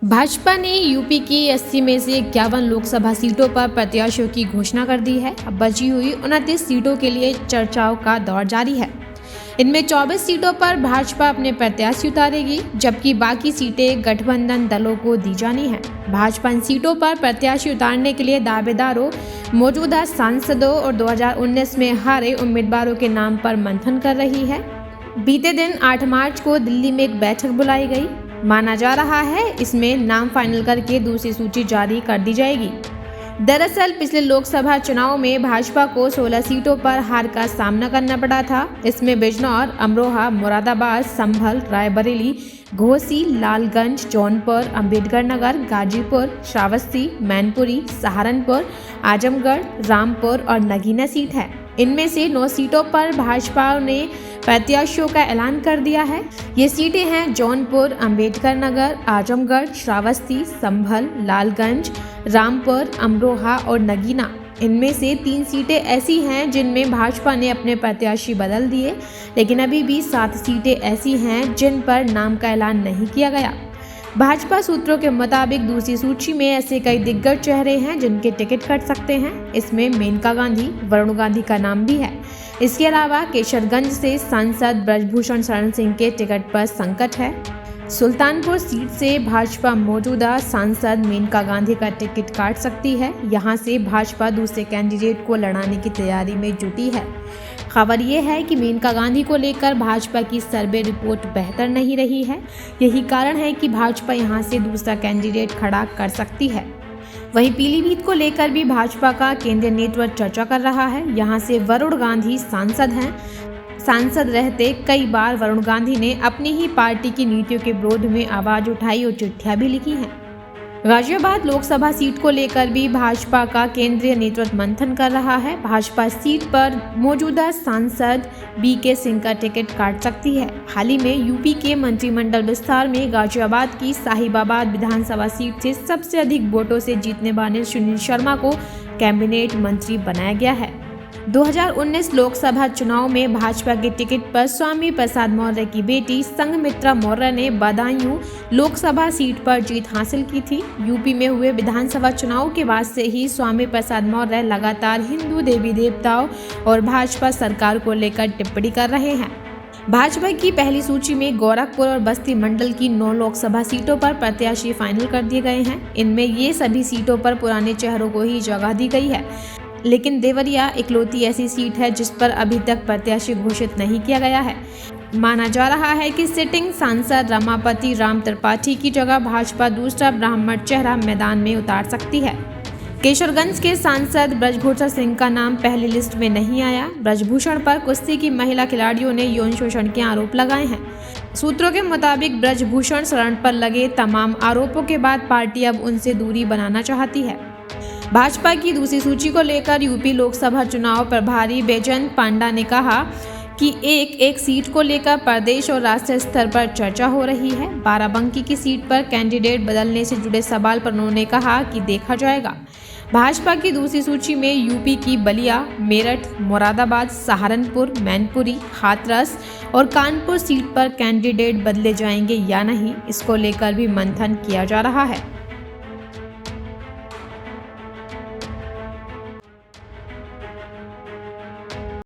भाजपा ने यूपी की 80 में से 51 लोकसभा सीटों पर प्रत्याशियों की घोषणा कर दी है। अब बची हुई 29 सीटों के लिए चर्चाओं का दौर जारी है। इनमें 24 सीटों पर भाजपा अपने प्रत्याशी उतारेगी, जबकि बाकी सीटें गठबंधन दलों को दी जानी है। भाजपा इन सीटों पर प्रत्याशी उतारने के लिए दावेदारों, मौजूदा सांसदों और 2019 में हारे उम्मीदवारों के नाम पर मंथन कर रही है। बीते दिन 8 मार्च को दिल्ली में एक बैठक बुलाई गई। माना जा रहा है इसमें नाम फाइनल करके दूसरी सूची जारी कर दी जाएगी। दरअसल पिछले लोकसभा चुनाव में भाजपा को 16 सीटों पर हार का सामना करना पड़ा था। इसमें बिजनौर, अमरोहा, मुरादाबाद, संभल, रायबरेली, घोसी, लालगंज, जौनपुर, अंबेडकर नगर, गाजीपुर, श्रावस्ती, मैनपुरी, सहारनपुर, आजमगढ़, रामपुर और नगीना सीट है। इनमें से 9 सीटों पर भाजपा ने प्रत्याशियों का ऐलान कर दिया है। ये सीटें हैं जौनपुर, अंबेडकर नगर, आजमगढ़, श्रावस्ती, संभल, लालगंज, रामपुर, अमरोहा और नगीना। इनमें से 3 सीटें ऐसी हैं जिनमें भाजपा ने अपने प्रत्याशी बदल दिए, लेकिन अभी भी 7 सीटें ऐसी हैं जिन पर नाम का ऐलान नहीं किया गया। भाजपा सूत्रों के मुताबिक दूसरी सूची में ऐसे कई दिग्गज चेहरे हैं जिनके टिकट कट सकते हैं। इसमें मेनका गांधी, वरुण गांधी का नाम भी है। इसके अलावा केशरगंज से सांसद ब्रजभूषण शरण सिंह के टिकट पर संकट है। सुल्तानपुर सीट से भाजपा मौजूदा सांसद मेनका गांधी का टिकट काट सकती है। यहां से भाजपा दूसरे कैंडिडेट को लड़ाने की तैयारी में जुटी है। खबर यह है कि मेनका गांधी को लेकर भाजपा की सर्वे रिपोर्ट बेहतर नहीं रही है। यही कारण है कि भाजपा यहां से दूसरा कैंडिडेट खड़ा कर सकती है। वहीं पीलीभीत को लेकर भी भाजपा का केंद्रीय नेतृत्व चर्चा कर रहा है। यहां से वरुण गांधी सांसद हैं। सांसद रहते कई बार वरुण गांधी ने अपनी ही पार्टी की नीतियों के विरोध में आवाज उठाई और चिट्ठियां भी लिखी हैं। गाजियाबाद लोकसभा सीट को लेकर भी भाजपा का केंद्रीय नेतृत्व मंथन कर रहा है। भाजपा सीट पर मौजूदा सांसद बीके सिंह का टिकट काट सकती है। हाल ही में यूपी के मंत्रिमंडल विस्तार में गाजियाबाद की साहिबाबाद विधानसभा सीट से सबसे अधिक वोटों से जीतने वाले सुनील शर्मा को कैबिनेट मंत्री बनाया गया है। 2019 लोकसभा चुनाव में भाजपा के टिकट पर स्वामी प्रसाद मौर्य की बेटी संघमित्रा मौर्य ने बदायूं लोकसभा सीट पर जीत हासिल की थी। यूपी में हुए विधानसभा चुनाव के बाद से ही स्वामी प्रसाद मौर्य लगातार हिंदू देवी देवताओं और भाजपा सरकार को लेकर टिप्पणी कर रहे हैं। भाजपा की पहली सूची में गोरखपुर और बस्ती मंडल की 9 लोकसभा सीटों पर प्रत्याशी फाइनल कर दिए गए हैं। इनमें ये सभी सीटों पर पुराने चेहरों को ही जगह दी गई है, लेकिन देवरिया इकलौती ऐसी सीट है जिस पर अभी तक प्रत्याशी घोषित नहीं किया गया है। माना जा रहा है कि सिटिंग सांसद रमापति राम त्रिपाठी की जगह भाजपा दूसरा ब्राह्मण चेहरा मैदान में उतार सकती है। केशरगंज के सांसद ब्रजभूषण सिंह का नाम पहली लिस्ट में नहीं आया। ब्रजभूषण पर कुश्ती की महिला खिलाड़ियों ने यौन शोषण के आरोप लगाए हैं। सूत्रों के मुताबिक ब्रजभूषण शरण पर लगे तमाम आरोपों के बाद पार्टी अब उनसे दूरी बनाना चाहती है। भाजपा की दूसरी सूची को लेकर यूपी लोकसभा चुनाव प्रभारी बैजयंत पांडा ने कहा कि एक सीट को लेकर प्रदेश और राष्ट्रीय स्तर पर चर्चा हो रही है। बाराबंकी की सीट पर कैंडिडेट बदलने से जुड़े सवाल पर उन्होंने कहा कि देखा जाएगा। भाजपा की दूसरी सूची में यूपी की बलिया, मेरठ, मुरादाबाद, सहारनपुर, मैनपुरी, हाथरस और कानपुर सीट पर कैंडिडेट बदले जाएंगे या नहीं, इसको लेकर भी मंथन किया जा रहा है।